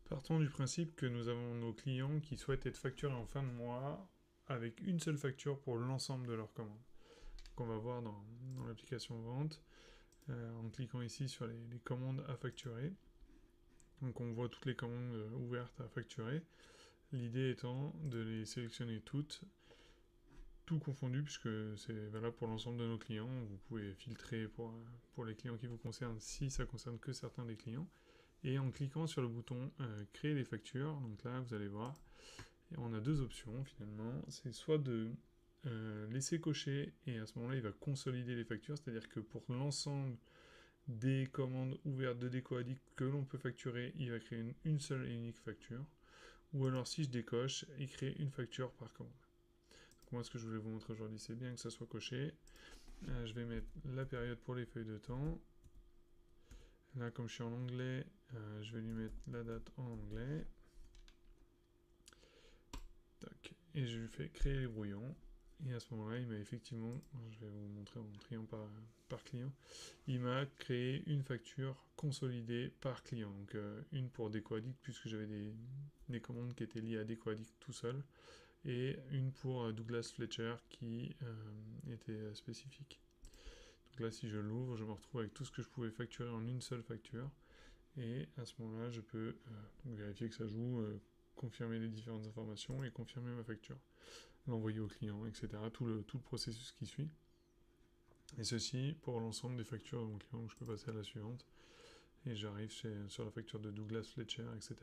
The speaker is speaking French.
Partons du principe que nous avons nos clients qui souhaitent être facturés en fin de mois avec une seule facture pour l'ensemble de leurs commandes. Qu'on va voir dans l'application vente en cliquant ici sur les commandes à facturer. Donc on voit toutes les commandes ouvertes à facturer. L'idée étant de les sélectionner toutes, tout confondu, puisque c'est valable pour l'ensemble de nos clients. Vous pouvez filtrer pour les clients qui vous concernent si ça concerne que certains des clients. Et en cliquant sur le bouton créer les factures, donc là vous allez voir, et on a deux options finalement. C'est soit de laisser cocher, et à ce moment-là il va consolider les factures, c'est-à-dire que pour l'ensemble des commandes ouvertes de DecoAddict que l'on peut facturer, il va créer une seule et unique facture. Ou alors si je décoche, il crée une facture par commande. Donc moi ce que je voulais vous montrer aujourd'hui, c'est bien que ça soit coché. Je vais mettre la période pour les feuilles de temps. Là, comme je suis en anglais, je vais lui mettre la date en anglais. Tac. Et je lui fais créer les brouillons. Et à ce moment-là, il m'a effectivement, je vais vous montrer en triant par client, il m'a créé une facture consolidée par client. Donc une pour DecoAddict, puisque j'avais des commandes qui étaient liées à DecoAddict tout seul, et une pour Douglas Fletcher qui était spécifique. Donc là, si je l'ouvre, je me retrouve avec tout ce que je pouvais facturer en une seule facture. Et à ce moment-là, je peux vérifier que ça joue, confirmer les différentes informations et confirmer ma facture. L'envoyer au client, etc. Tout le processus qui suit. Et ceci pour l'ensemble des factures de mon client. Donc je peux passer à la suivante. Et j'arrive sur la facture de Douglas Fletcher, etc.